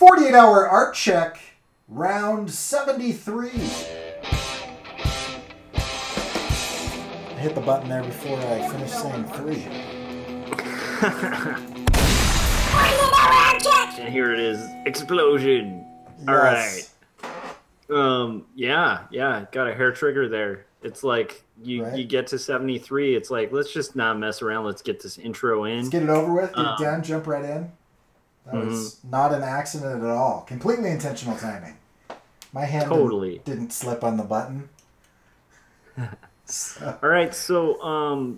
48-hour art check, round 73. I hit the button there before I finished saying 3. And here it is, explosion. Yes. All right. Yeah, got a hair trigger there. It's like you get to 73. It's like, let's just not mess around. Let's get this intro in. Let's get it over with. Get it done. Jump right in. That was not an accident at all. Completely intentional timing. My hand didn't slip on the button. So. All right, so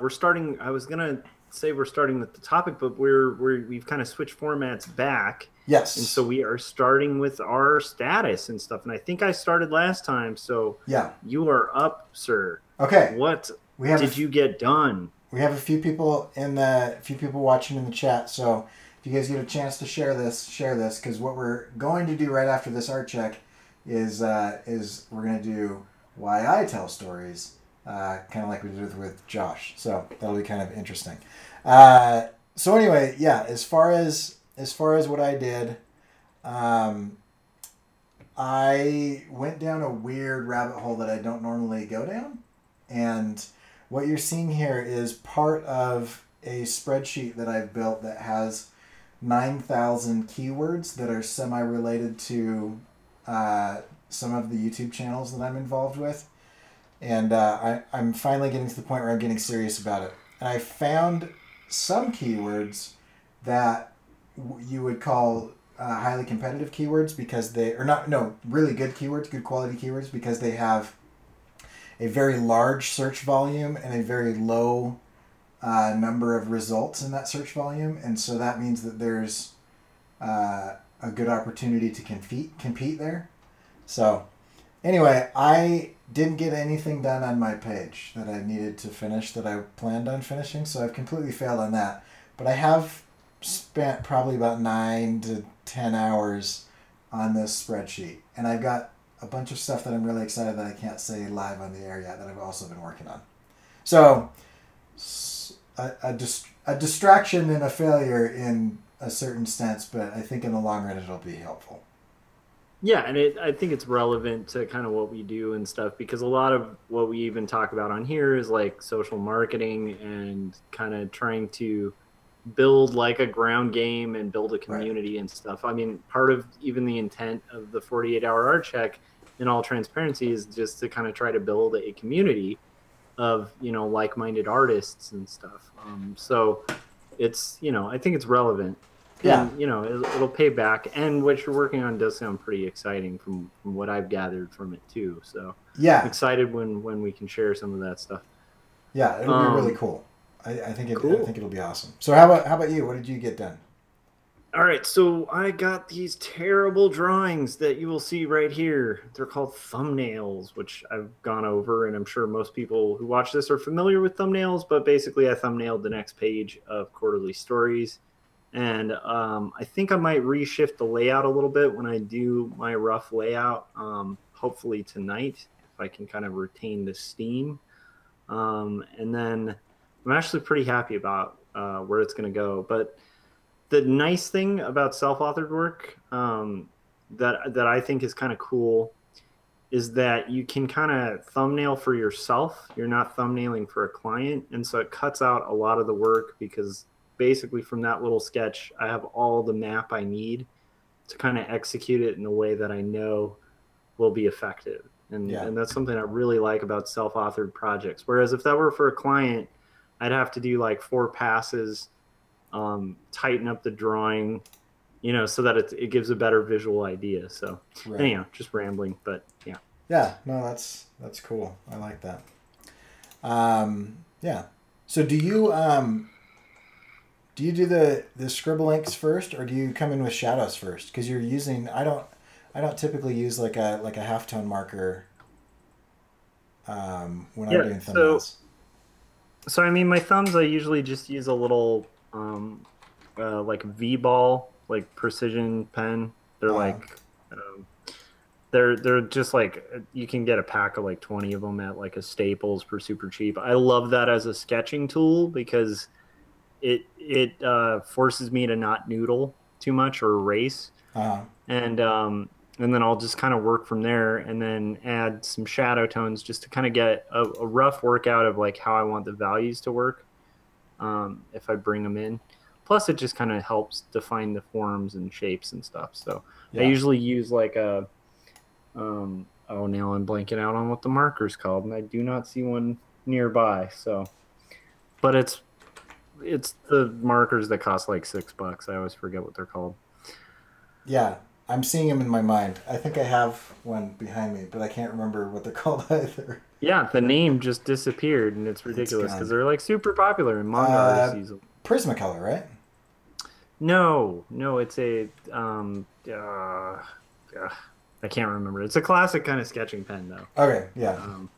we're starting. I was gonna say we're starting with the topic, but we've kind of switched formats back. Yes. And so we are starting with our status and stuff. And I think I started last time, so yeah, you are up, sir. Okay. What did you get done? We have a few people watching in the chat. So if you guys get a chance to share this, because what we're going to do right after this art check is we're going to do why I tell stories, kind of like we did with Josh. So that'll be kind of interesting. So anyway, yeah, as far as what I did, I went down a weird rabbit hole that I don't normally go down. And what you're seeing here is part of a spreadsheet that I've built that has 9,000 keywords that are semi-related to some of the YouTube channels that I'm involved with. And I'm finally getting to the point where I'm getting serious about it. And I found some keywords that you would call highly competitive keywords because really good keywords, good quality keywords, because they have a very large search volume and a very low number of results in that search volume. And so that means that there's a good opportunity to compete there. So anyway, I didn't get anything done on my page that I needed to finish, that I planned on finishing. So I've completely failed on that. But I have spent probably about 9 to 10 hours on this spreadsheet. And I've got a bunch of stuff that I'm really excited that I can't say live on the air yet that I've also been working on. So a distraction and a failure in a certain sense, but I think in the long run it'll be helpful. Yeah, and I think it's relevant to kind of what we do and stuff, because a lot of what we even talk about on here is like social marketing and kind of trying to build like a ground game and build a community and stuff. I mean, part of even the intent of the 48-hour art check, in all transparency, is just to kind of try to build a community of, like-minded artists and stuff. So it's, I think it's relevant. Yeah. And, it'll pay back. And what you're working on does sound pretty exciting from what I've gathered from it too. So yeah, I'm excited when we can share some of that stuff. Yeah, it'll be really cool. I think it'll be awesome. So how about you? What did you get done? All right, so I got these terrible drawings that you will see right here. They're called thumbnails, which I've gone over, and I'm sure most people who watch this are familiar with thumbnails, but basically I thumbnailed the next page of Quarterly Stories. And I think I might reshift the layout a little bit when I do my rough layout, hopefully tonight, if I can kind of retain the steam. And then I'm actually pretty happy about where it's going to go. But the nice thing about self-authored work that I think is kind of cool is that you can kind of thumbnail for yourself. You're not thumbnailing for a client. And so it cuts out a lot of the work, because basically from that little sketch, I have all the map I need to kind of execute it in a way that I know will be effective. And that's something I really like about self-authored projects. Whereas if that were for a client, I'd have to do like 4 passes, tighten up the drawing, so that it gives a better visual idea. So anyhow, just rambling, but yeah. Yeah, no, that's cool. I like that. Yeah. So do you do the scribble inks first, or do you come in with shadows first? Because you're using, I don't typically use like a halftone marker when I'm doing thumbnails. So I mean, my thumbs, I usually just use a little like V-ball, like precision pen. They're like they're just like, you can get a pack of like 20 of them at like a Staples for super cheap. I love that as a sketching tool because it forces me to not noodle. too much or erase. Uh, And and then I'll just kind of work from there, and then add some shadow tones just to kind of get a rough workout of like how I want the values to work, if I bring them in. Plus, it just kind of helps define the forms and shapes and stuff. So I yeah. usually use like a oh, now I'm blanking out on what the marker's called, and I do not see one nearby. So, but it's the markers that cost like $6. I always forget what they're called. Yeah. I'm seeing them in my mind. I think I have one behind me, but I can't remember what they're called either. Yeah, the name just disappeared, and it's It's ridiculous because gone. they're like super popular and manga artists Uh, use them. Prismacolor, right? No, no, it's a I can't remember. It's a classic kind of sketching pen though. Okay, yeah. Um,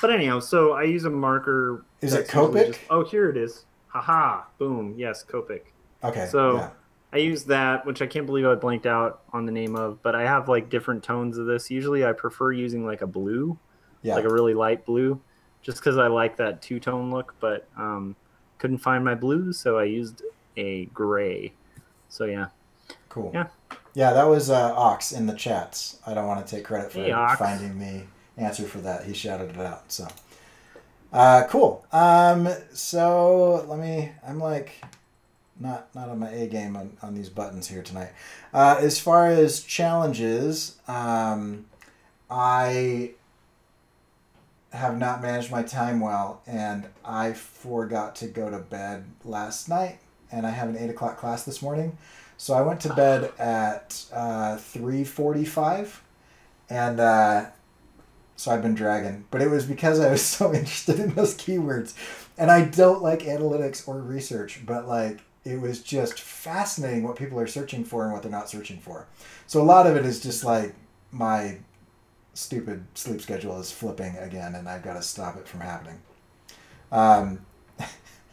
but anyhow, so I use a marker Is it that's usually Copic? just, oh, here it is. Haha, boom. Yes, Copic. Okay, So yeah. I use that, which I can't believe I blanked out on the name of, but I have like different tones of this. Usually I prefer using like a blue, Yeah. like a really light blue, just because I like that two-tone look, but couldn't find my blue, so I used a gray. So yeah. Cool. Yeah. Yeah, that was Ox in the chats. I don't want to take credit Hey, for Ox. finding the answer for that. He shouted it out. So, cool. So let me. I'm like not on my A game on these buttons here tonight. As far as challenges, I have not managed my time well, and I forgot to go to bed last night, and I have an 8 o'clock class this morning. So I went to bed at 3:45, and so I've been dragging. But it was because I was so interested in those keywords, and I don't like analytics or research, but like it was just fascinating what people are searching for and what they're not searching for. So a lot of it is just like my stupid sleep schedule is flipping again, and I've got to stop it from happening. Um,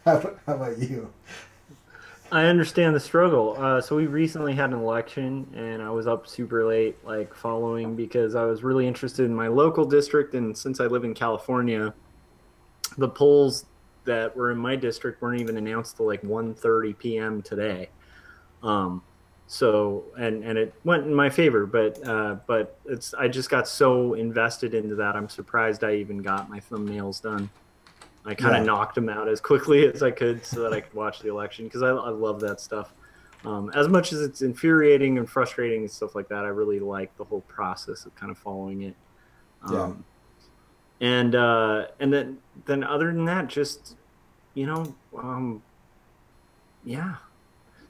how about you? I understand the struggle. So we recently had an election, and I was up super late, like following because I was really interested in my local district. And since I live in California, the polls that were in my district weren't even announced till like 1:30 p.m. today. Um, so and it went in my favor, but it's I just got so invested into that. I'm surprised I even got my thumbnails done. I kind of Yeah. knocked them out as quickly as I could so that I could watch the election because I love that stuff. As much as it's infuriating and frustrating and stuff like that, I really like the whole process of kind of following it. Yeah. And then other than that, just you know, yeah,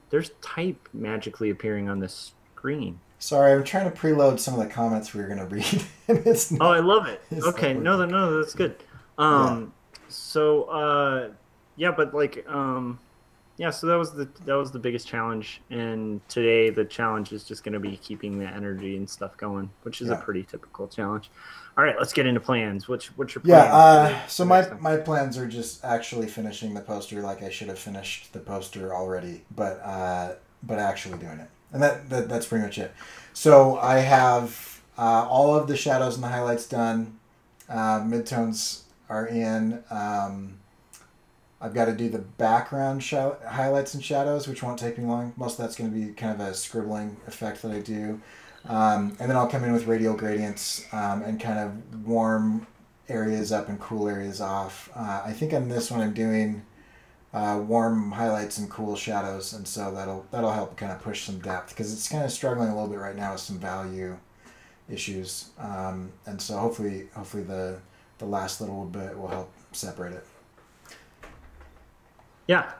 there's type magically appearing on the screen. Sorry, I'm trying to preload some of the comments we were going to read, and it's Oh, I not. love it. It's Okay, not working. no, that's good. Yeah. So yeah, but like yeah, so that was the biggest challenge, and today the challenge is just going to be keeping the energy and stuff going, which is a Yeah. pretty typical challenge. All right, let's get into plans. What's your Yeah. plan So for next time? my plans are just actually finishing the poster. Like I should have finished the poster already, but actually doing it, and that's pretty much it. So I have all of the shadows and the highlights done. Midtones are in. I've got to do the background highlights and shadows, which won't take me long. Most of that's going to be kind of a scribbling effect that I do. And then I'll come in with radial gradients and kind of warm areas up and cool areas off. I think on this one I'm doing warm highlights and cool shadows, and so that'll help kind of push some depth because it's kind of struggling a little bit right now with some value issues. And so hopefully the last little bit will help separate it. Yeah,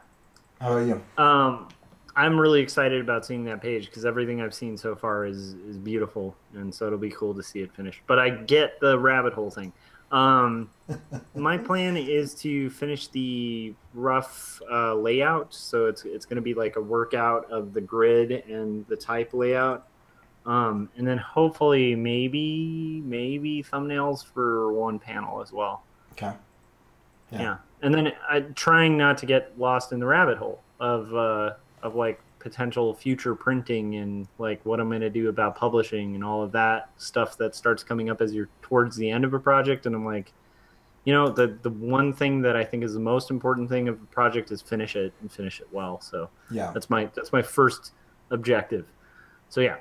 How about you? I'm really excited about seeing that page because everything I've seen so far is beautiful, and so it'll be cool to see it finished. But I get the rabbit hole thing. My plan is to finish the rough layout, so it's going to be like a workout of the grid and the type layout, and then hopefully maybe thumbnails for one panel as well. Okay. Yeah. And then trying not to get lost in the rabbit hole of like potential future printing and like what I'm going to do about publishing and all of that stuff that starts coming up as you're towards the end of a project. And I'm like, you know, the one thing that I think is the most important thing of a project is finish it and finish it well. So Yeah. that's my first objective. So yeah,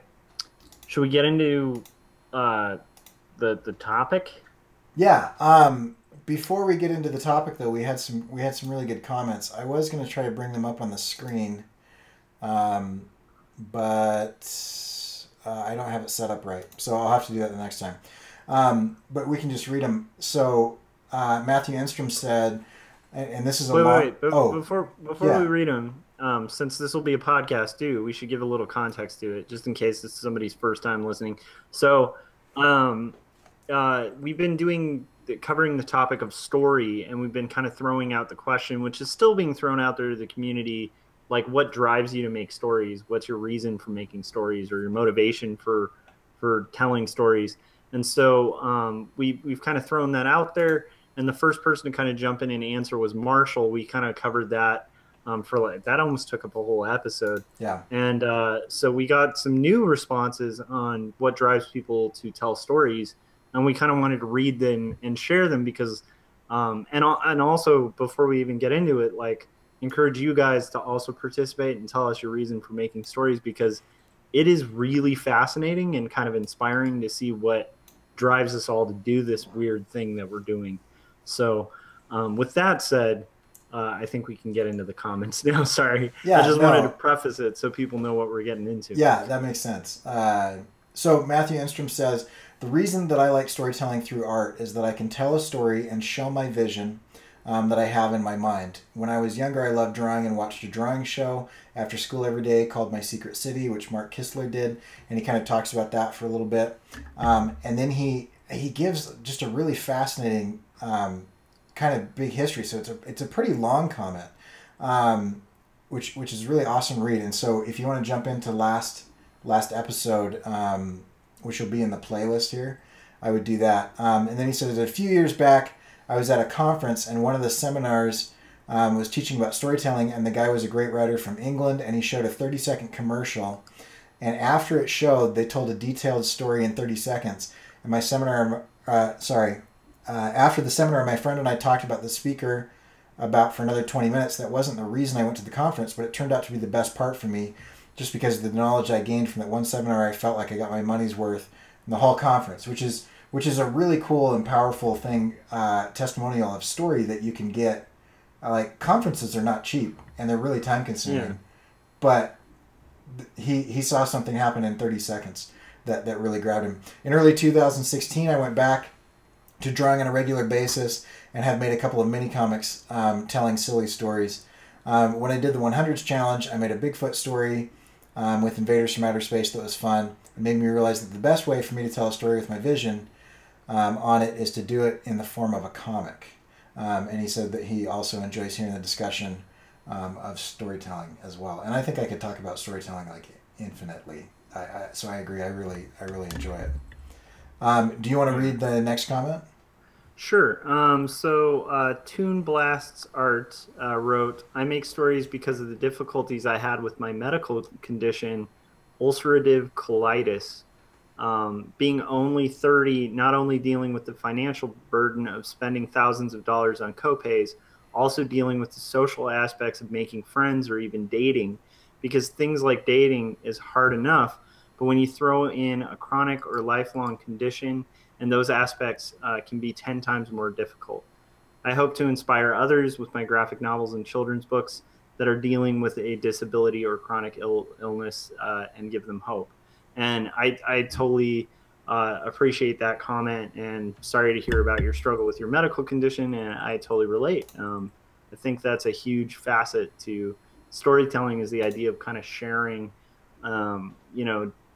should we get into the topic? Yeah. Before we get into the topic, though, we had some really good comments. I was going to try to bring them up on the screen, um, but I don't have it set up right, so I'll have to do that the next time. But we can just read them. So Matthew Enstrom said, and this is a long. Wait. Oh, Before yeah. we read them, since this will be a podcast too, we should give a little context to it, just in case this is somebody's first time listening. So, um, we've been covering the topic of story, and we've been kind of throwing out the question, which is still being thrown out there to the community, like what drives you to make stories? What's your reason for making stories, or your motivation for telling stories? And so we've kind of thrown that out there. And the first person to kind of jump in and answer was Marshall. We kind of covered that for like that almost took up a whole episode. Yeah. And so we got some new responses on what drives people to tell stories, and we kind of wanted to read them and share them because, and also before we even get into it, like encourage you guys to also participate and tell us your reason for making stories, because it is really fascinating and kind of inspiring to see what drives us all to do this weird thing that we're doing. So, with that said, I think we can get into the comments now. Sorry. Yeah, I just no. wanted to preface it so people know what we're getting into. Yeah, that makes sense. So Matthew Enstrom says, the reason that I like storytelling through art is that I can tell a story and show my vision that I have in my mind. When I was younger, I loved drawing and watched a drawing show after school every day called My Secret City, which Mark Kistler did, and he kind of talks about that for a little bit. And then he gives just a really fascinating kind of big history. So it's a pretty long comment, which is really awesome to read. And so if you want to jump into last episode, which will be in the playlist here, I would do that. And then he says, a few years back, I was at a conference, and one of the seminars was teaching about storytelling, and the guy was a great writer from England, and he showed a 30-second commercial. And after it showed, they told a detailed story in 30 seconds. And my seminar, after the seminar, my friend and I talked about the speaker for another 20 minutes. That wasn't the reason I went to the conference, but it turned out to be the best part for me, just because of the knowledge I gained from that one seminar. I felt like I got my money's worth in the whole conference, which is a really cool and powerful thing, testimonial of story that you can get. Like, conferences are not cheap, and they're really time consuming. Yeah. But he saw something happen in 30 seconds that really grabbed him. In early 2016, I went back to drawing on a regular basis and have made a couple of mini comics telling silly stories. When I did the 100s challenge, I made a Bigfoot story with invaders from outer space that was fun. It made me realize that the best way for me to tell a story with my vision on it is to do it in the form of a comic. And he said that he also enjoys hearing the discussion of storytelling as well. And I think I could talk about storytelling like infinitely. So I agree. I really enjoy it. Do you want to read the next comment? Sure. Toon Blasts Art wrote, I make stories because of the difficulties I had with my medical condition, ulcerative colitis. Being only 30, not only dealing with the financial burden of spending thousands of dollars on copays, also dealing with the social aspects of making friends or even dating, because things like dating is hard enough, but when you throw in a chronic or lifelong condition, and those aspects can be 10 times more difficult. I hope to inspire others with my graphic novels and children's books that are dealing with a disability or chronic illness and give them hope. And I totally appreciate that comment, and sorry to hear about your struggle with your medical condition, and I totally relate. I think that's a huge facet to storytelling, is the idea of kind of sharing,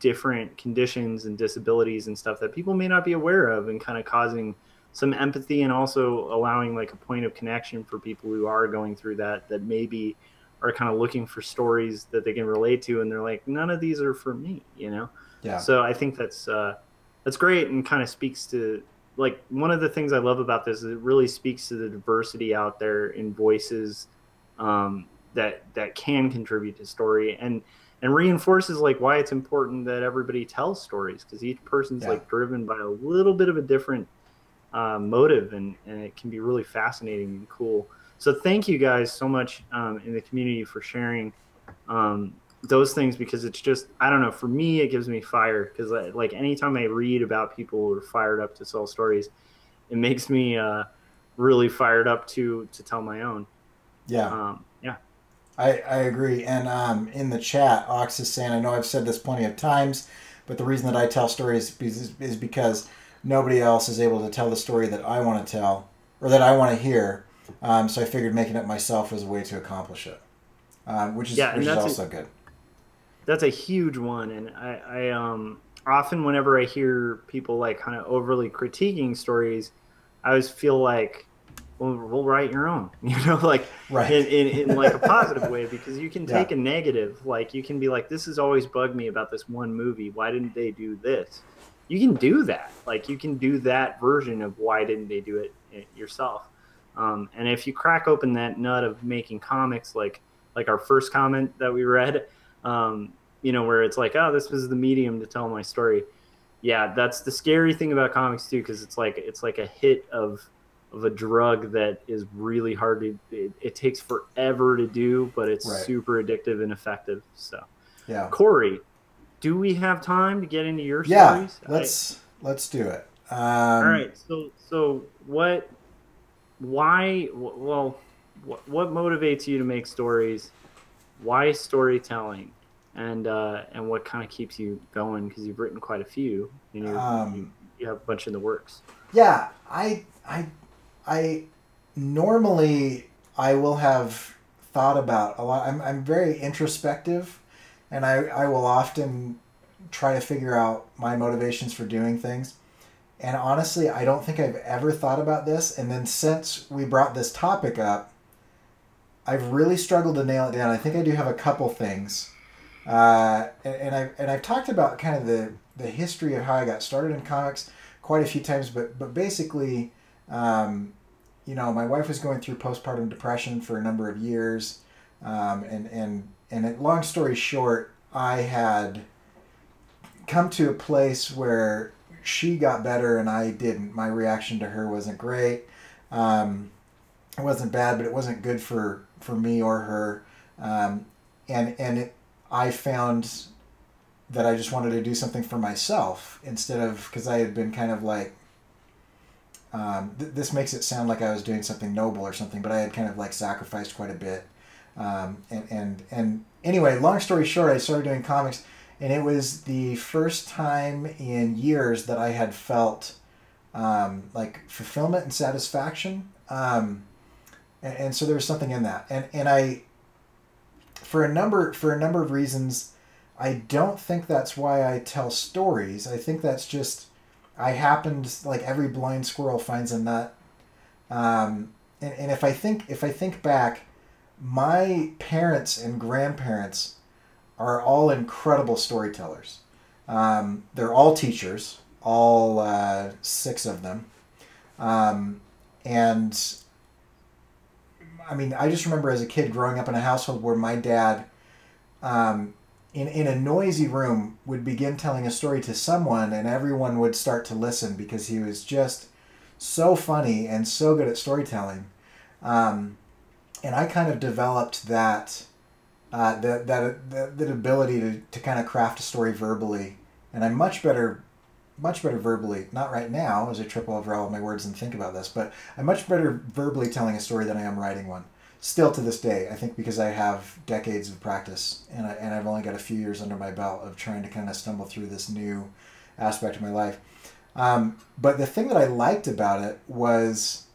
different conditions and disabilities and stuff that people may not be aware of, and kind of causing some empathy, and also allowing like a point of connection for people who are going through that maybe are kind of looking for stories that they can relate to, and they're like, none of these are for me, Yeah. So I think that's great, and kind of speaks to, like, one of the things I love about this is it really speaks to the diversity out there in voices that can contribute to story, and reinforces like why it's important that everybody tells stories, because each person's like driven by a little bit of a different motive, and it can be really fascinating and cool. So thank you guys so much in the community for sharing those things, because it's just, I don't know, for me it gives me fire, because like anytime I read about people who are fired up to tell stories, it makes me really fired up to tell my own. Yeah. Yeah. I agree. And in the chat, Ox is saying, I know I've said this plenty of times, but the reason that I tell stories is because nobody else is able to tell the story that I want to tell or that I want to hear. So I figured making it myself was a way to accomplish it, Yeah, which and is also good. that's a huge one. And I often whenever I hear people like kind of overly critiquing stories, I always feel like, well, we'll write your own, like Right. in like a positive way, because you can Yeah. take a negative, like you can be like, this has always bugged me about this one movie. Why didn't they do this? You can do that. Like you can do that version of why didn't they do it yourself. And if you crack open that nut of making comics, like our first comment that we read, where it's like, oh, this was the medium to tell my story. Yeah, that's the scary thing about comics too, because it's like a hit of a drug that is really hard to. It takes forever to do, but it's Right. super addictive and effective. So, Yeah. Corey, do we have time to get into your Yeah. stories? Let's do it. All right. So what? Why? Well, what motivates you to make stories? Why storytelling? And what kind of keeps you going? Because you've written quite a few, and you have a bunch in the works. Yeah. I normally I will have thought about a lot. I'm very introspective, and I will often try to figure out my motivations for doing things. And honestly, I don't think I've ever thought about this. And then since we brought this topic up, I've really struggled to nail it down. I think I do have a couple things, and I've talked about kind of the history of how I got started in comics quite a few times. But basically, my wife was going through postpartum depression for a number of years, long story short, I had come to a place where she got better and I didn't. My reaction to her wasn't great. It wasn't bad, but it wasn't good for me or her. I found that I just wanted to do something for myself instead of, because I had been kind of like, this makes it sound like I was doing something noble or something, but I had kind of like sacrificed quite a bit. And anyway, long story short, I started doing comics, and it was the first time in years that I had felt like fulfillment and satisfaction. And so there was something in that. And I, for a number of reasons, I don't think that's why I tell stories. I think that's just, I happened, like every blind squirrel finds a nut. And if I think back, my parents and grandparents are all incredible storytellers. They're all teachers, all 6 of them. And I mean, I just remember as a kid growing up in a household where my dad, in a noisy room, would begin telling a story to someone and everyone would start to listen because he was just so funny and so good at storytelling. And I kind of developed that ability to kind of craft a story verbally. And I'm much better verbally, not right now as I trip over all of my words and think about this, but I'm much better verbally telling a story than I am writing one. Still to this day, I think because I have decades of practice and I've only got a few years under my belt of trying to kind of stumble through this new aspect of my life. But the thing that I liked about it was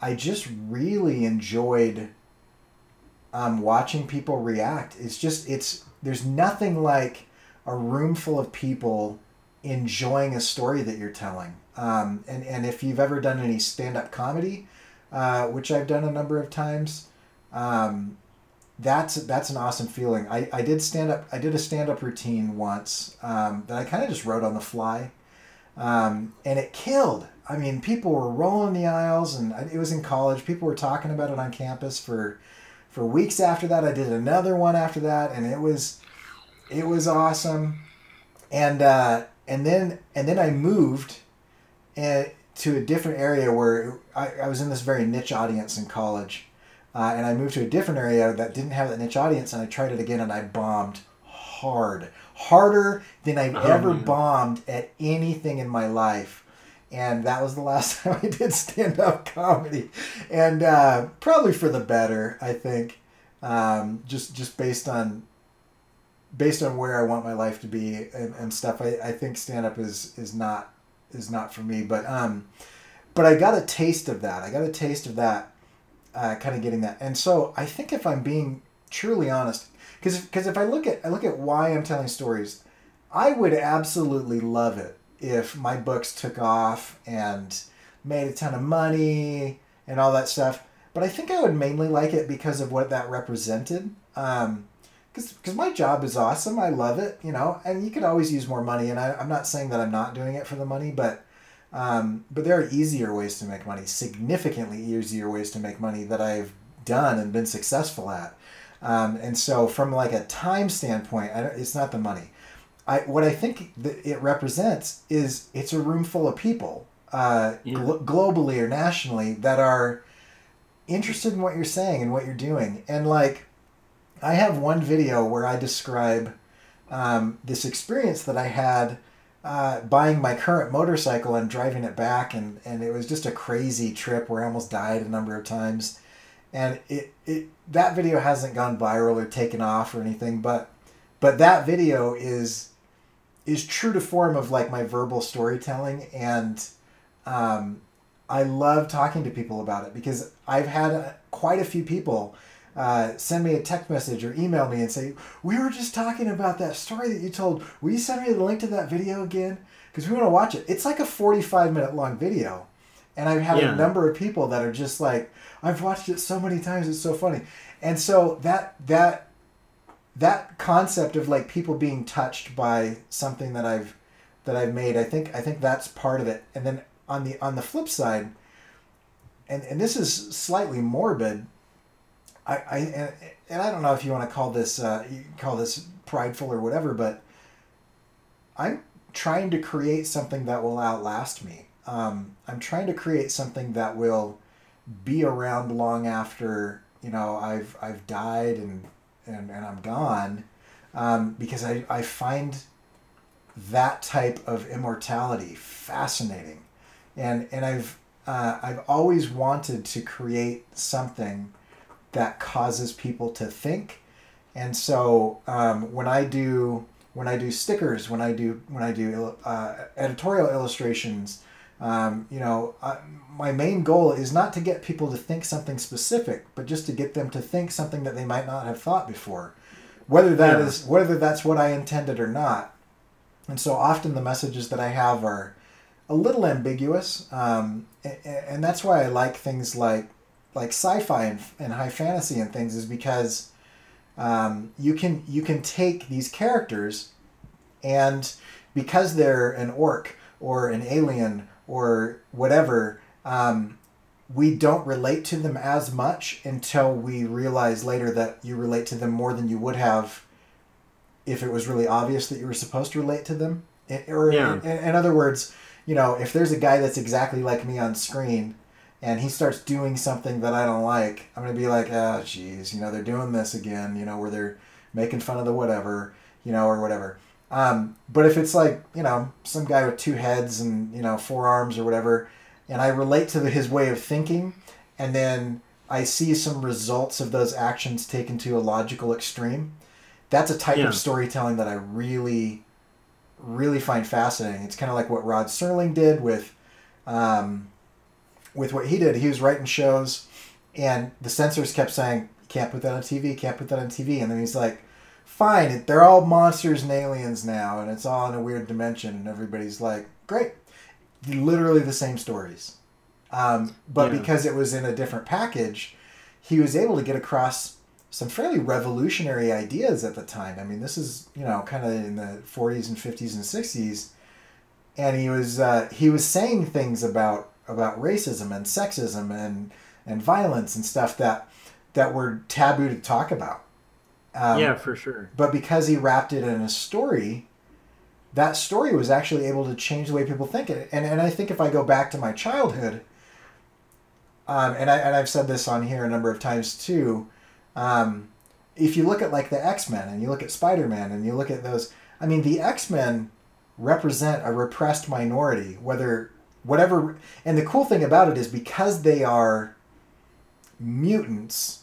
I just really enjoyed watching people react. There's nothing like a room full of people enjoying a story that you're telling. And if you've ever done any stand-up comedy, which I've done a number of times, that's an awesome feeling. I did a stand-up routine once that I kind of just wrote on the fly, and it killed. I mean, people were rolling the aisles, and it was in college. People were talking about it on campus for weeks after that. I did another one after that, and it was awesome. And then I moved to a different area where I was in this very niche audience in college. And I moved to a different area that didn't have that niche audience, and I tried it again, and I bombed harder than I've Oh ever man. bombed at anything in my life. And that was the last time I did stand-up comedy, and probably for the better, I think. Just based on where I want my life to be and stuff. I think stand-up is not for me, but I got a taste of that. I got a taste of that, kind of getting that. And so I think if I'm being truly honest, because if I look at why I'm telling stories, I would absolutely love it if my books took off and made a ton of money and all that stuff. But I think I would mainly like it because of what that represented. Because my job is awesome. I love it, and you could always use more money. And I'm not saying that I'm not doing it for the money, but there are easier ways to make money, significantly easier ways to make money that I've done and been successful at. And so from like a time standpoint, it's not the money. What I think that it represents is it's a room full of people, globally or nationally, that are interested in what you're saying and what you're doing. And like, I have one video where I describe this experience that I had buying my current motorcycle and driving it back, and it was just a crazy trip where I almost died a number of times. And that video hasn't gone viral or taken off or anything, but that video is true to form of like my verbal storytelling, and I love talking to people about it because I've had quite a few people send me a text message or email me and say, we were just talking about that story that you told. Will you send me the link to that video again? Because we want to watch it. It's like a 45-minute long video. And I've had a number of people that are just like, I've watched it so many times, it's so funny. And so that concept of like people being touched by something that I've made, I think that's part of it. And then on the flip side, and this is slightly morbid, I don't know if you want to call this prideful or whatever, but I'm trying to create something that will outlast me. I'm trying to create something that will be around long after I've died and I'm gone, because I find that type of immortality fascinating, and I've always wanted to create something that causes people to think. And so when I do stickers, when I do editorial illustrations, my main goal is not to get people to think something specific, but just to get them to think something that they might not have thought before, whether that's what I intended or not. And so often the messages that I have are a little ambiguous, and that's why I like things like sci-fi and high fantasy and things, is because you can take these characters, and because they're an orc or an alien or whatever, we don't relate to them as much until we realize later that you relate to them more than you would have if it was really obvious that you were supposed to relate to them. In other words, if there's a guy that's exactly like me on screen and he starts doing something that I don't like, I'm going to be like, oh, geez, they're doing this again, where they're making fun of the whatever, or whatever. But if it's like, some guy with 2 heads and, 4 arms or whatever, and I relate to his way of thinking, and then I see some results of those actions taken to a logical extreme, that's a type of storytelling that I really, really find fascinating. It's kind of like what Rod Serling did with what he did. He was writing shows, and the censors kept saying, can't put that on TV, can't put that on TV. And then he's like, fine, they're all monsters and aliens now, and it's all in a weird dimension. And everybody's like, great. Literally the same stories. But because it was in a different package, he was able to get across some fairly revolutionary ideas at the time. I mean, this is, kind of in the 40s and 50s and 60s. And he was saying things about racism and sexism and violence and stuff that were taboo to talk about. For sure. But because he wrapped it in a story, that story was actually able to change the way people think it. And I think if I go back to my childhood, and I've said this on here a number of times too, if you look at like the X-Men and you look at Spider-Man and you look at those, I mean, the X-Men represent a repressed minority, whatever. And the cool thing about it is because they are mutants,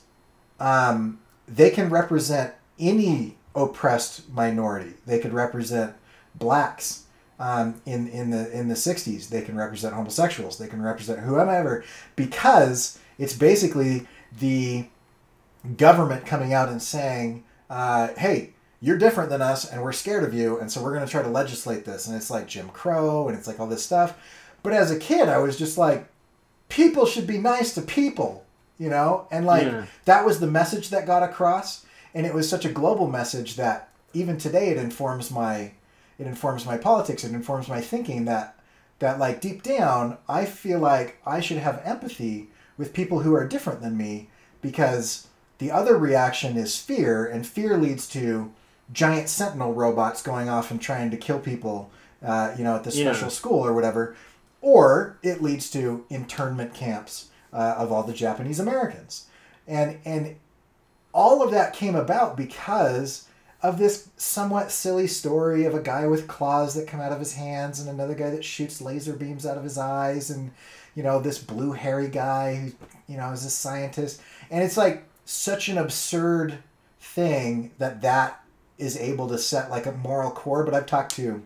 they can represent any oppressed minority. They could represent blacks in the 60s. They can represent homosexuals. They can represent whoever, because it's basically the government coming out and saying, hey, you're different than us and we're scared of you, and so we're going to try to legislate this. And it's like Jim Crow and it's like all this stuff. But as a kid, I was just like, people should be nice to people, you know? And like, that was the message that got across. And it was such a global message that even today it informs my politics. It informs my thinking that like deep down, I feel like I should have empathy with people who are different than me, because the other reaction is fear, and fear leads to giant sentinel robots going off and trying to kill people, at the special school or whatever. Or it leads to internment camps of all the Japanese Americans. And all of that came about because of this somewhat silly story of a guy with claws that come out of his hands and another guy that shoots laser beams out of his eyes, and, this blue hairy guy who, is a scientist. And it's like such an absurd thing that is able to set like a moral core. But I've talked to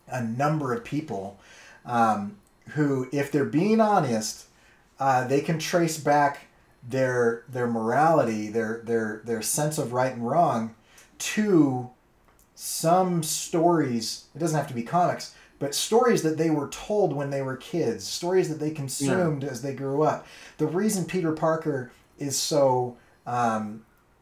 a number of people who, if they're being honest, they can trace back their morality, their sense of right and wrong, to some stories. It doesn't have to be comics, but stories that they were told when they were kids, stories that they consumed as they grew up. The reason Peter Parker is so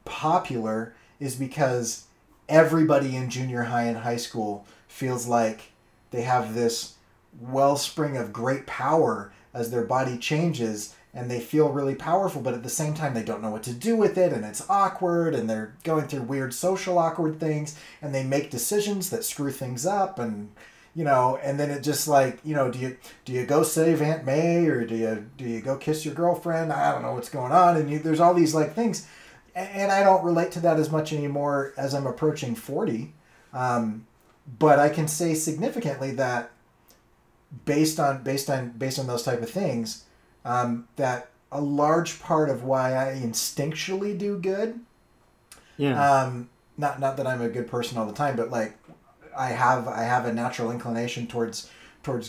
popular is because everybody in junior high and high school feels like they have this wellspring of great power as their body changes, and they feel really powerful, but at the same time they don't know what to do with it, and it's awkward, and they're going through weird social awkward things, and they make decisions that screw things up, and and then it just like, do you go save Aunt May, or do you go kiss your girlfriend? I don't know what's going on, and there's all these like things, and I don't relate to that as much anymore as I'm approaching 40, but I can say significantly that based on those type of things, that a large part of why I instinctually do good, not that I'm a good person all the time, but like I have a natural inclination towards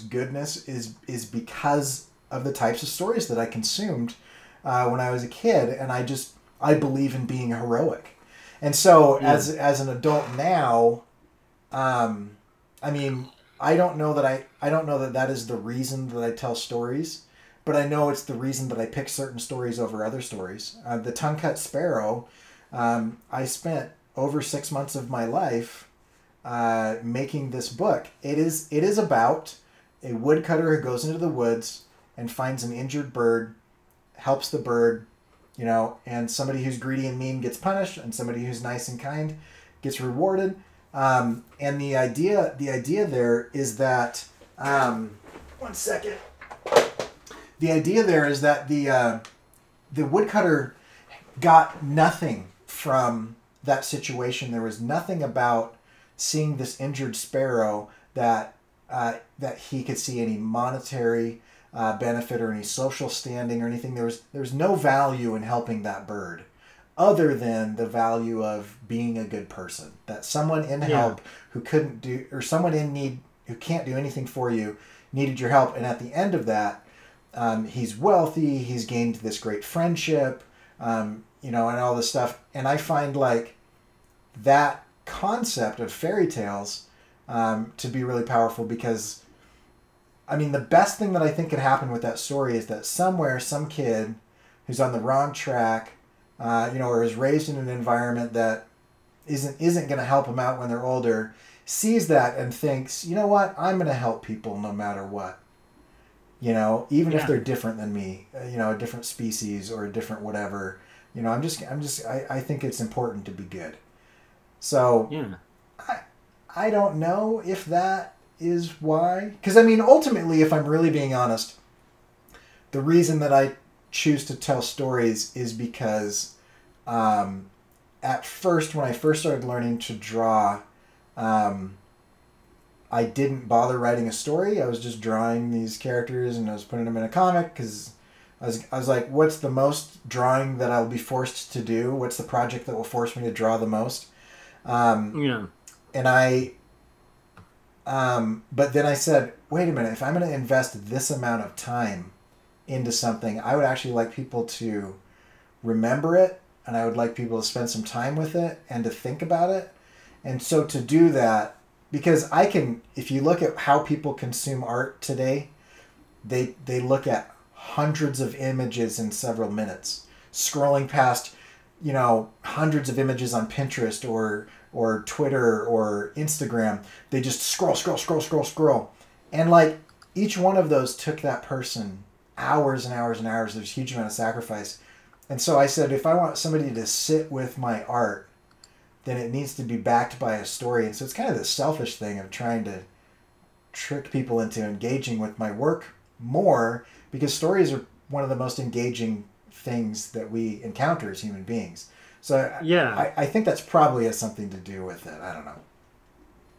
goodness is because of the types of stories that I consumed when I was a kid, and I believe in being heroic. And so as an adult now, I mean, I don't know that is the reason that I tell stories, but I know it's the reason that I pick certain stories over other stories. The Tongue-Cut Sparrow, I spent over 6 months of my life making this book. It is about a woodcutter who goes into the woods and finds an injured bird, helps the bird, and somebody who's greedy and mean gets punished, and somebody who's nice and kind gets rewarded. And the idea there is that, one second. The idea there is that the woodcutter got nothing from that situation. There was nothing about seeing this injured sparrow that he could see any monetary benefit or any social standing or anything. There was no value in helping that bird, other than the value of being a good person. That someone in help who couldn't do, or someone in need who can't do anything for you, needed your help. And at the end of that, he's wealthy, he's gained this great friendship, and all this stuff. And I find like that concept of fairy tales to be really powerful, because I mean, the best thing that I think could happen with that story is that somewhere some kid who's on the wrong track, or is raised in an environment that isn't going to help them out when they're older, sees that and thinks, you know what, I'm going to help people no matter what. Even if they're different than me, a different species or a different whatever. I think it's important to be good. So I don't know if that is why. Because, I mean, ultimately, if I'm really being honest, the reason that I choose to tell stories is because at first, when I first started learning to draw, um, I didn't bother writing a story. I was just drawing these characters and I was putting them in a comic because I was like, what's the most drawing that I'll be forced to do? What's the project that will force me to draw the most? Yeah. And but then I said, wait a minute, if I'm going to invest this amount of time into something, I would actually like people to remember it, and I would like people to spend some time with it and to think about it. And so to do that, because if you look at how people consume art today, they look at hundreds of images in several minutes, scrolling past, hundreds of images on Pinterest or Twitter or Instagram. They just scroll, scroll, scroll, scroll, scroll. And like each one of those took that person hours and hours and hours. There's a huge amount of sacrifice. And so I said, if I want somebody to sit with my art, then it needs to be backed by a story. And so it's kind of the selfish thing of trying to trick people into engaging with my work more, because stories are one of the most engaging things that we encounter as human beings. So Yeah. I think that's probably has something to do with it. I don't know.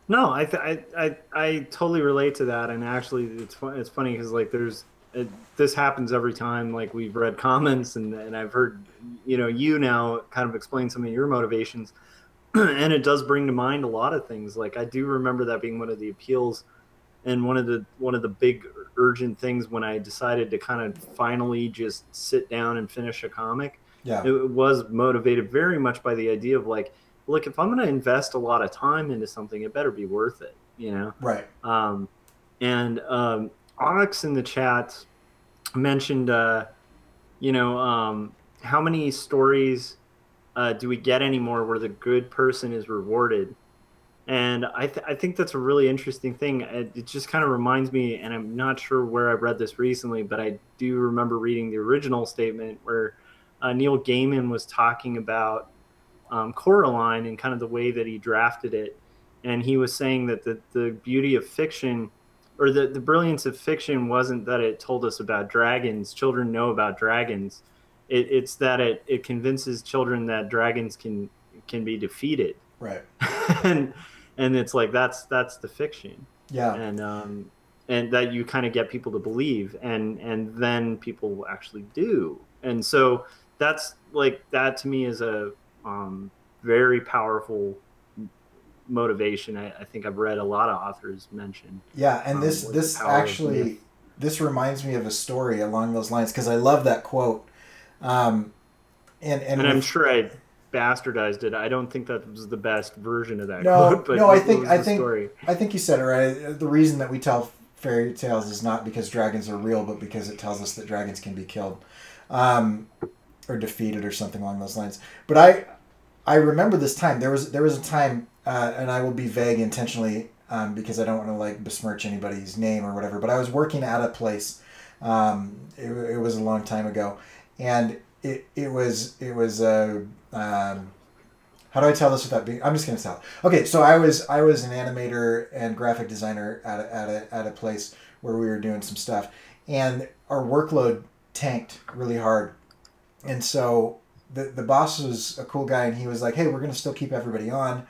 No, I totally relate to that, and actually, it's funny because like this happens every time like we've read comments and I've heard you now kind of explain some of your motivations, and it does bring to mind a lot of things. Like I do remember that being one of the appeals, and one of the big urgent things when I decided to kind of finally just sit down and finish a comic. Yeah. It was motivated very much by the idea of like, look, if I'm going to invest a lot of time into something, it better be worth it, Right. And Onyx in the chat mentioned, how many stories do we get anymore where the good person is rewarded? And I think that's a really interesting thing. It just kind of reminds me, and I'm not sure where I read this recently, but I do remember reading the original statement where Neil Gaiman was talking about Coraline and kind of the way that he drafted it. And he was saying that the beauty of fiction, or the brilliance of fiction, wasn't that it told us about dragons. Children know about dragons. It's that it convinces children that dragons can be defeated. Right. and it's like that's the fiction. Yeah. And that you kind of get people to believe, and then people actually do. And so that's like, that to me is a very powerful motivation. I think I've read a lot of authors mention. Yeah, and this actually, this reminds me of a story along those lines, because I love that quote. And I'm sure I bastardized it. I don't think that was the best version of that quote. But I think you said it right. The reason that we tell fairy tales is not because dragons are real, but because it tells us that dragons can be killed, or defeated, or something along those lines. But I remember this time. There was a time, and I will be vague intentionally, because I don't want to like besmirch anybody's name or whatever. But I was working at a place. It was a long time ago, and it was how do I tell this without being? I'm just gonna tell. Okay, so I was an animator and graphic designer at a place where we were doing some stuff, and our workload tanked really hard, and so the boss was a cool guy, and he was like, "Hey, we're gonna still keep everybody on,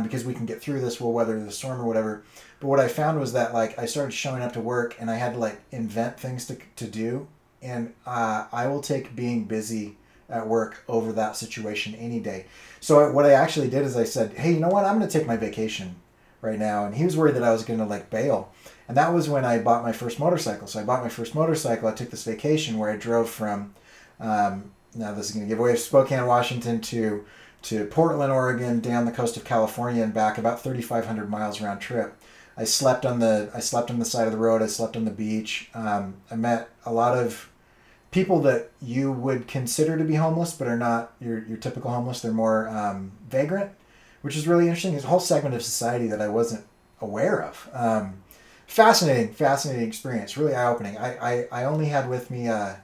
because we can get through this. We'll weather the storm or whatever." But what I found was that like I started showing up to work, and I had to like invent things to do, and I will take being busy at work over that situation any day. So what I actually did is I said, "Hey, you know what? I'm going to take my vacation right now." And he was worried that I was going to like bail. And that was when I bought my first motorcycle. So I bought my first motorcycle. I took this vacation where I drove from, now this is going to give away, Spokane, Washington to Portland, Oregon, down the coast of California and back, about 3,500 miles round trip. I slept on the side of the road. I slept on the beach. I met a lot of people that you would consider to be homeless, but are not your typical homeless. They're more vagrant, which is really interesting. There's a whole segment of society that I wasn't aware of. Fascinating experience. Really eye-opening. I only had with me a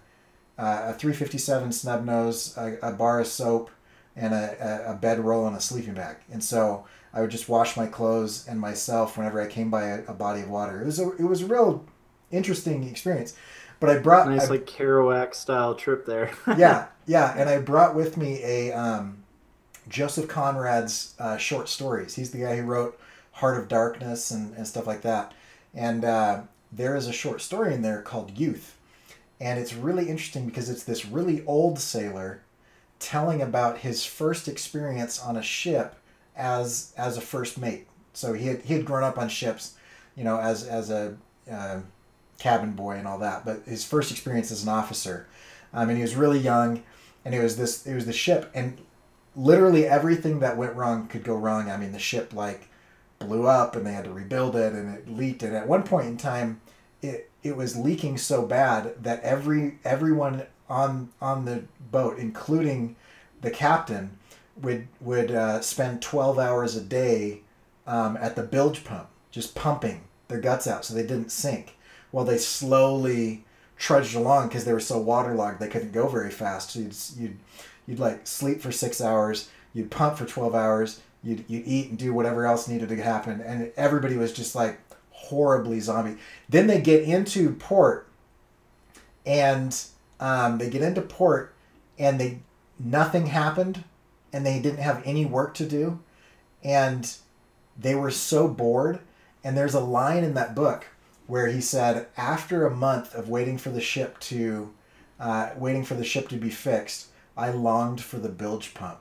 357 snub nose, a bar of soap, and a bedroll and a sleeping bag. And so I would just wash my clothes and myself whenever I came by a body of water. It was a real interesting experience. But I brought like Kerouac style trip there. yeah, and I brought with me a Joseph Conrad's short stories. He's the guy who wrote Heart of Darkness and stuff like that. And there is a short story in there called Youth. And it's really interesting because it's this really old sailor telling about his first experience on a ship as a first mate. So he had grown up on ships, as a cabin boy and all that. But his first experience as an officer, and he was really young, and it was the ship, and literally everything that went wrong could go wrong. I mean, the ship blew up, and they had to rebuild it, and it leaked. And at one point in time, it was leaking so bad that everyone on the boat, including the captain, would spend 12 hours a day at the bilge pump, just pumping their guts out so they didn't sink, while they slowly trudged along because they were so waterlogged they couldn't go very fast. So you'd sleep for 6 hours, you'd pump for 12 hours, you'd eat and do whatever else needed to happen, and everybody was just horribly zombie. Then they get into port, and nothing happened, and they didn't have any work to do, and they were so bored. And there's a line in that book where he said, after a month of waiting for the ship to be fixed, I longed for the bilge pump.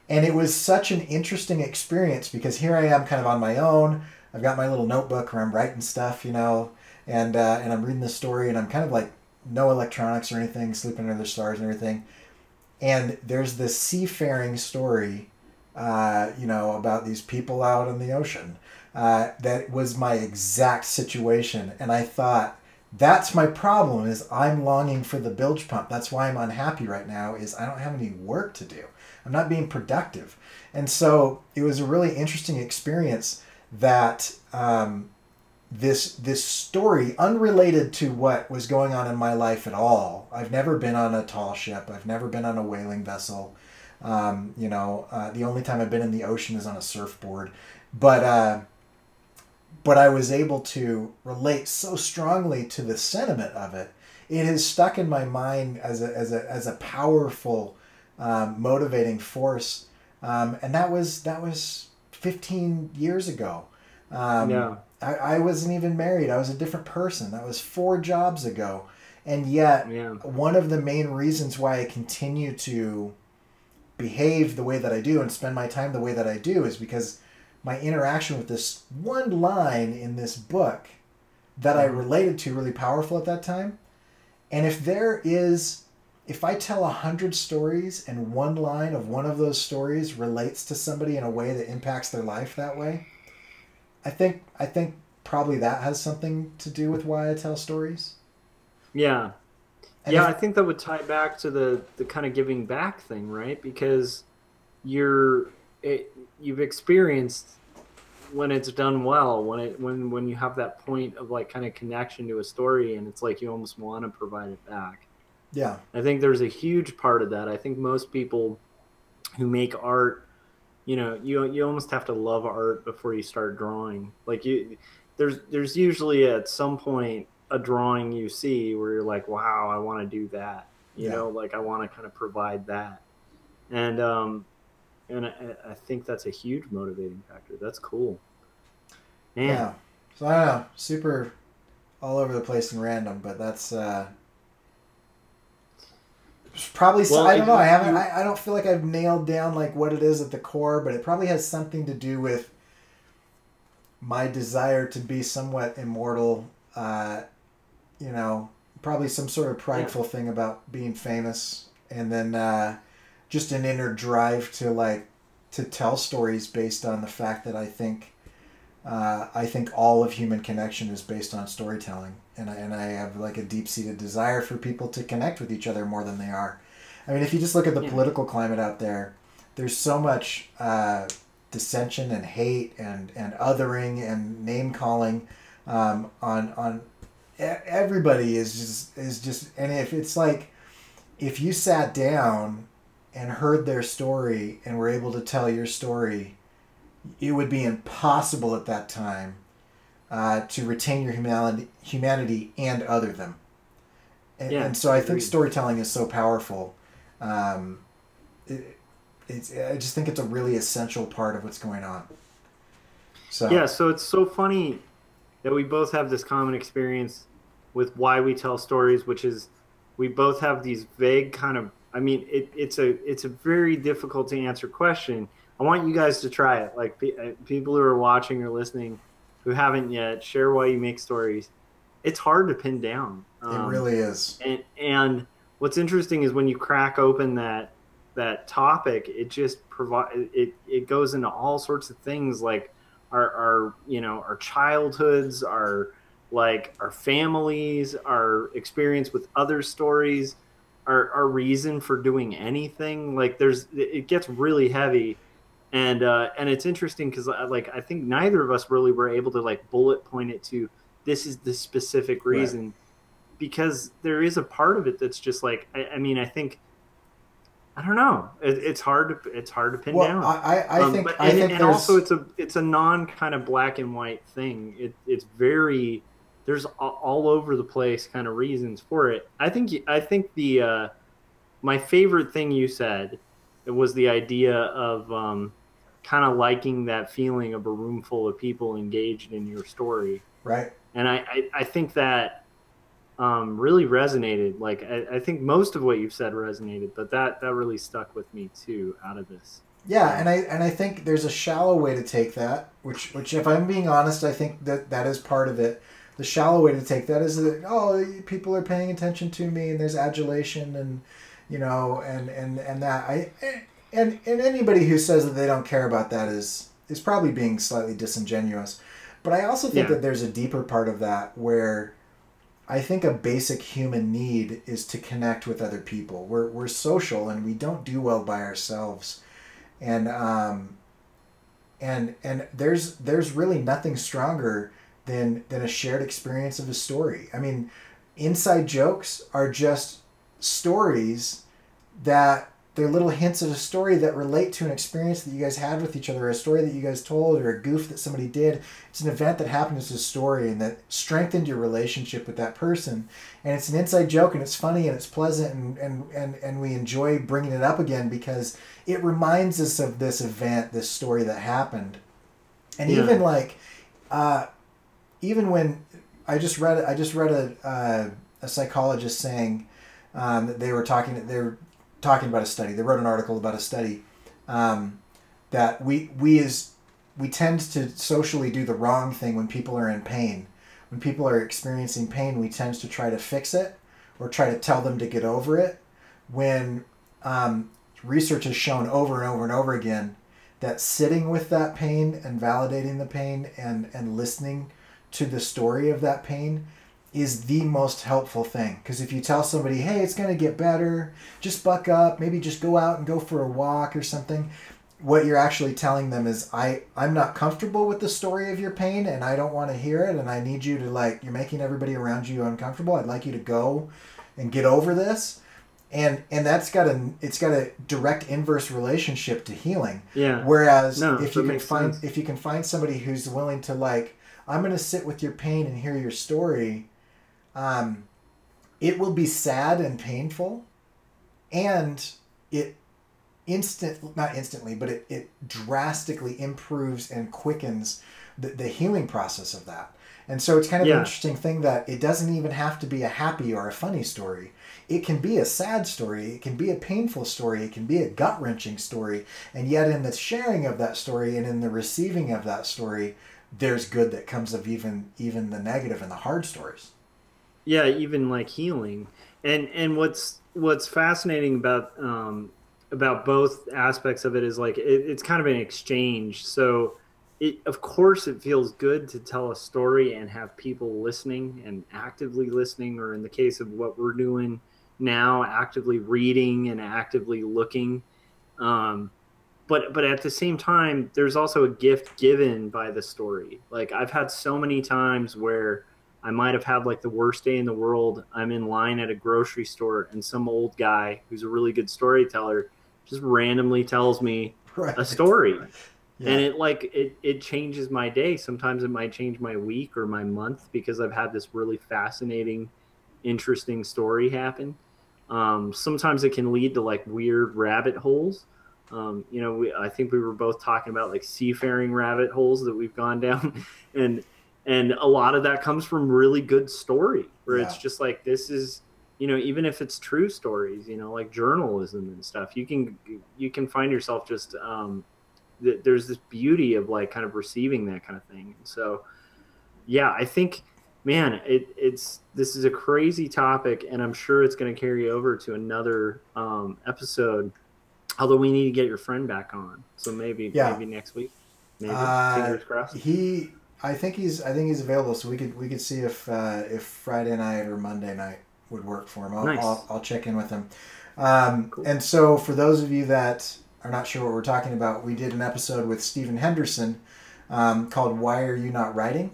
And it was such an interesting experience because here I am kind of on my own. I've got my little notebook where I'm writing stuff, and I'm reading the story, and I'm kind of no electronics or anything, sleeping under the stars and everything. And there's this seafaring story, about these people out in the ocean. That was my exact situation. And I thought, that's my problem, is I'm longing for the bilge pump. That's why I'm unhappy right now, is I don't have any work to do. I'm not being productive. And so it was a really interesting experience that this story, unrelated to what was going on in my life at all. I've never been on a tall ship. I've never been on a whaling vessel. The only time I've been in the ocean is on a surfboard. But I was able to relate so strongly to the sentiment of it. It has stuck in my mind as a powerful, motivating force. And that was 15 years ago. Yeah. I wasn't even married. I was a different person. That was 4 jobs ago. And yet, one of the main reasons why I continue to behave the way that I do and spend my time the way that I do is because my interaction with this one line in this book that I related to really powerful at that time. And if I tell 100 stories and one line of one of those stories relates to somebody in a way that impacts their life that way, I think probably that has something to do with why I tell stories. Yeah. I think that would tie back to the kind of giving back thing, right? Because you've experienced when it's done well, when you have that point of kind of connection to a story, and it's you almost want to provide it back. Yeah. I think there's a huge part of that. I think most people who make art, you almost have to love art before you start drawing. There's usually at some point a drawing you see where you're like, wow, I want to do that. I want to kind of provide that. And I think that's a huge motivating factor. That's cool. Man. Yeah. So I don't know, super all over the place and random, but that's probably. Well, I don't know. I don't feel like I've nailed down what it is at the core, but it probably has something to do with my desire to be somewhat immortal. Probably some sort of prideful thing about being famous, and then just an inner drive to tell stories based on the fact that I think all of human connection is based on storytelling, and I have a deep-seated desire for people to connect with each other more than they are. I mean, if you just look at the political climate out there, there's so much dissension and hate and othering and name calling on everybody is just and if it's if you sat down and heard their story and were able to tell your story, it would be impossible at that time to retain your humanity and other them. And so I think storytelling is so powerful. It I just think it's a really essential part of what's going on. So Yeah, so it's so funny that we both have this common experience with why we tell stories, which is we both have these vague kind of. I mean, it's a very difficult to answer question. I want you guys to try it. Like people who are watching or listening who haven't yet, share why you make stories. It's hard to pin down. it really is. And what's interesting is when you crack open that topic, it just it goes into all sorts of things like our our childhoods, our families, our experience with other stories, our reason for doing anything. Like it gets really heavy, and it's interesting because like I think neither of us really were able to like bullet point it to this is the specific Right. reason, because there is a part of it that's just like I mean I think I don't know. It's hard to pin Well, down. But I think and also there's it's a non kind of black and white thing. It's very there's all over the place kind of reasons for it. I think the my favorite thing you said, it was the idea of kind of liking that feeling of a room full of people engaged in your story, right. and I think that really resonated. Like I think most of what you've said resonated, but that really stuck with me too out of this. Yeah, So and I think there's a shallow way to take that, which if I'm being honest, I think that is part of it. The shallow way to take that is that people are paying attention to me and there's adulation and and that and anybody who says that they don't care about that is probably being slightly disingenuous. But I also think yeah, that there's a deeper part of that where I think a basic human need is to connect with other people. We're social and we don't do well by ourselves. And and there's really nothing stronger than a shared experience of a story. I mean, inside jokes are just stories that they're little hints of a story that relate to an experience that you guys had with each other, or a story that you guys told, or a goof that somebody did. It's an event that happened as a story and that strengthened your relationship with that person. And it's an inside joke and it's funny and it's pleasant and we enjoy bringing it up again because it reminds us of this event, this story that happened. And yeah, even when I just read a psychologist saying that they were talking about a study. They wrote an article about a study that we tend to socially do the wrong thing when people are in pain. When people are experiencing pain, we tend to try to fix it or try to tell them to get over it. When research has shown over and over and over again that sitting with that pain and validating the pain and listening to the story of that pain is the most helpful thing. Because if you tell somebody, hey, it's going to get better, just buck up, maybe just go out and go for a walk or something, what you're actually telling them is, I'm not comfortable with the story of your pain and I don't want to hear it and I need you to you're making everybody around you uncomfortable. I'd like you to go and get over this. And it's got a direct inverse relationship to healing. yeah. Whereas No, if that you can makes sense. find somebody who's willing to I'm going to sit with your pain and hear your story, it will be sad and painful, and it not instantly, but it drastically improves and quickens the healing process of that. And so it's kind of an Yeah, interesting thing that it doesn't even have to be a happy or a funny story. It can be a sad story, it can be a painful story, it can be a gut-wrenching story, and yet in the sharing of that story and in the receiving of that story, there's good that comes of even the negative and the hard stories. yeah. Even like healing, and what's fascinating about both aspects of it is like it's kind of an exchange. So it of course it feels good to tell a story and have people listening and actively listening, or in the case of what we're doing now, actively reading and actively looking. Um, but at the same time, there's also a gift given by the story. Like I've had so many times where I might have had like the worst day in the world. I'm in line at a grocery store and some old guy who's a really good storyteller just randomly tells me a Right. story, and Yeah. it changes my day. Sometimes it might change my week or my month because I've had this really fascinating, interesting story happen. Sometimes it can lead to like weird rabbit holes. I think we were both talking about like seafaring rabbit holes that we've gone down, and a lot of that comes from really good story, where Yeah. it's just like, this is, even if it's true stories, like journalism and stuff, you can find yourself just there's this beauty of like kind of receiving that kind of thing. And so yeah, I think, man, it's this is a crazy topic, and I'm sure it's going to carry over to another episode. Although we need to get your friend back on, so Yeah. maybe next week, maybe, Uh, fingers crossed. I think he's available, so we could see if Friday night or Monday night would work for him. Nice, I'll check in with him. cool, And so for those of you that are not sure what we're talking about, we did an episode with Stephen Henderson called "Why Are You Not Writing?"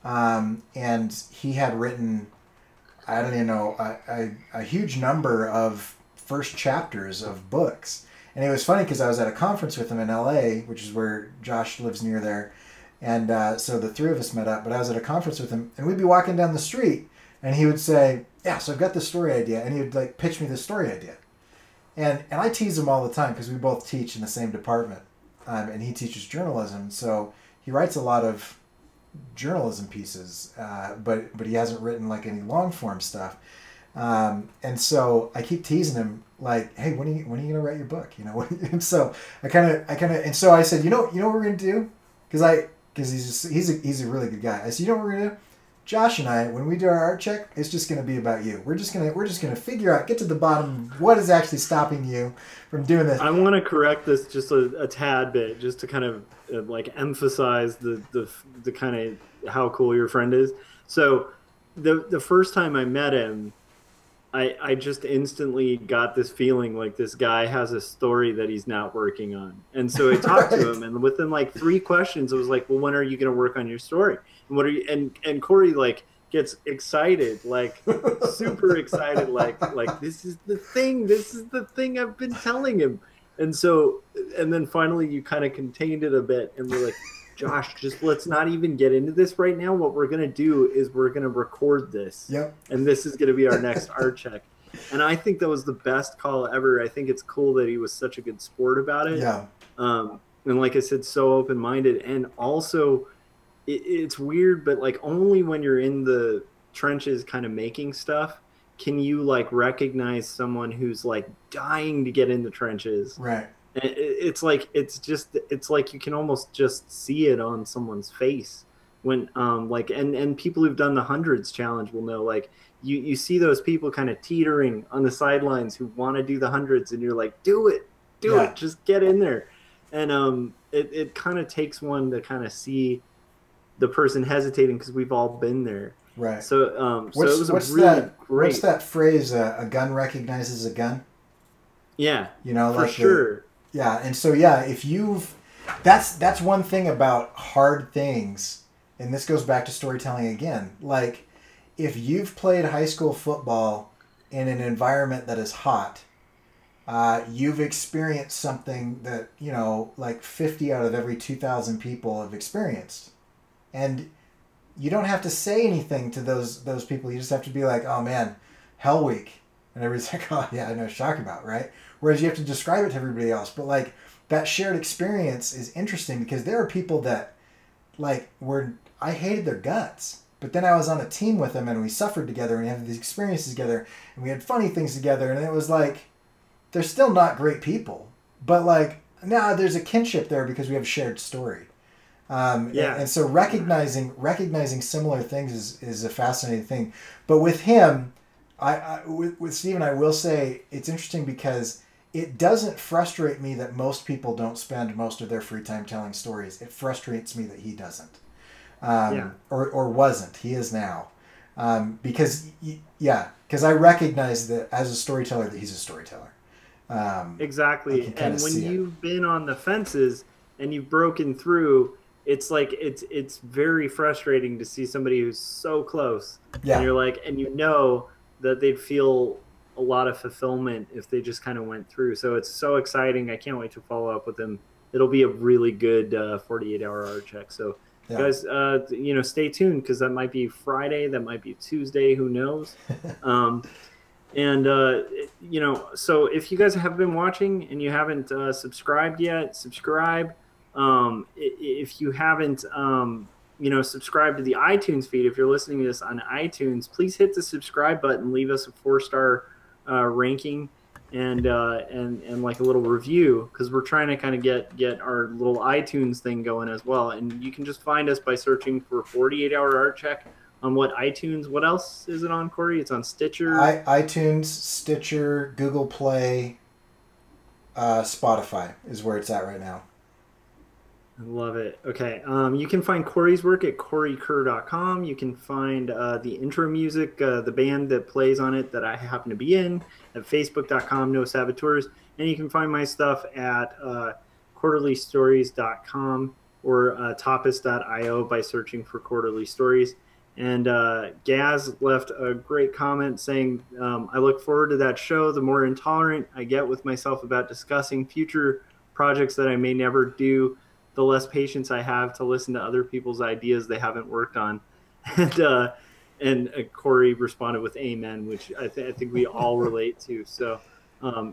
And he had written, I don't even know, a huge number of first chapters of books. And it was funny because I was at a conference with him in LA, which is where Josh lives near there. And so the three of us met up, but I was at a conference with him, and we'd be walking down the street, and he would say, yeah, so I've got this story idea. And he would like pitch me this story idea. And I tease him all the time because we both teach in the same department. And he teaches journalism. So he writes a lot of journalism pieces, but he hasn't written like any long form stuff. And so I keep teasing him like, hey, when are you gonna write your book? And so and so I said, you know what we're gonna do? Because he's a really good guy. I said, you know what we're gonna do? Josh and I, when we do our art check, it's just gonna be about you. We're just gonna figure out, get to the bottom of what is actually stopping you from doing this. I want to correct this just a tad bit, just to kind of like emphasize the kind of how cool your friend is. So the first time I met him, I just instantly got this feeling like this guy has a story that he's not working on. And so I talked to him, and within like 3 questions, it was like, well, when are you going to work on your story? And what are you, and Cory like gets excited, like super excited, like this is the thing I've been telling him. And so, and then finally you kind of contained it a bit, and we're like, Josh, just let's not even get into this right now. What we're going to do is we're going to record this. Yep. And this is going to be our next art check. And I think that was the best call ever. I think it's cool that he was such a good sport about it. Yeah. And like I said, so open-minded. And also, it's weird, but like only when you're in the trenches kind of making stuff can you like recognize someone who's like dying to get in the trenches. Right. It's like you can almost just see it on someone's face when like and people who've done the hundreds challenge will know, like you see those people kind of teetering on the sidelines who want to do the hundreds, and you're like, do it, just get in there. And it kind of takes one to kind of see the person hesitating, because we've all been there. Right. So so it was a really great. What's that phrase? A gun recognizes a gun. Yeah. For like sure. Yeah, and so yeah, if that's one thing about hard things, and this goes back to storytelling again. Like, if you've played high school football in an environment that is hot, you've experienced something that like 50 out of every 2,000 people have experienced, and you don't have to say anything to those people. You just have to be like, oh man, Hell Week, and everybody's like, oh yeah, I know what you're talking about, right? Whereas you have to describe it to everybody else. But like that shared experience is interesting, because there are people that like I hated their guts, but then I was on a team with them, and we suffered together, and we had these experiences together, and we had funny things together, and it was like, they're still not great people, but like now there's a kinship there because we have a shared story. And so recognizing similar things is a fascinating thing. But with him, with Stephen, I will say it's interesting because it doesn't frustrate me that most people don't spend most of their free time telling stories. It frustrates me that he doesn't, or wasn't. He is now, because I recognize that as a storyteller that he's a storyteller. Exactly, and when you've been on the fences and you've broken through, it's like it's very frustrating to see somebody who's so close, and you're like, and that they'd feel a lot of fulfillment if they just kind of went through. So it's so exciting. I can't wait to follow up with them. It'll be a really good 48-hour art check. So guys, stay tuned, because that might be Friday, that might be Tuesday, who knows. And you know, so if you guys have been watching and you haven't subscribed yet, subscribe. If you haven't, you know, subscribed to the iTunes feed, if you're listening to this on iTunes, please hit the subscribe button, leave us a 4-star ranking, and like a little review, because we're trying to kind of get our little iTunes thing going as well. And you can just find us by searching for 48-hour art check on what iTunes. What else is it on, Corey? It's on Stitcher. iTunes, Stitcher, Google Play, Spotify is where it's at right now. I love it. Okay. You can find Corey's work at corykerr.com. You can find the intro music, the band that plays on it that I happen to be in, at facebook.com, no saboteurs. And you can find my stuff at quarterlystories.com or topis.io by searching for Quarterly Stories. And Gaz left a great comment saying, I look forward to that show. The more intolerant I get with myself about discussing future projects that I may never do, the less patience I have to listen to other people's ideas they haven't worked on. And Corey responded with amen, which I think we all relate to. So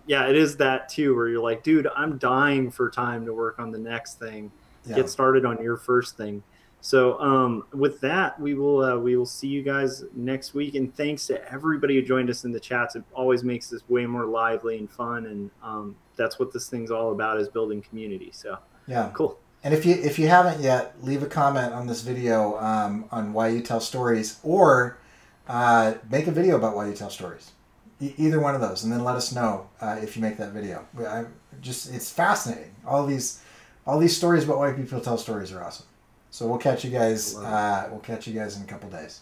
yeah, it is that too, where you're like, dude, I'm dying for time to work on the next thing. Yeah. Get started on your first thing. So with that, we will see you guys next week. And thanks to everybody who joined us in the chats. It always makes this way more lively and fun. And that's what this thing's all about, is building community. So yeah, cool. And if you haven't yet, leave a comment on this video on why you tell stories, or make a video about why you tell stories. Either one of those, and then let us know if you make that video. It's fascinating. All these stories about why people tell stories are awesome. So we'll catch you guys. We'll catch you guys in a couple days.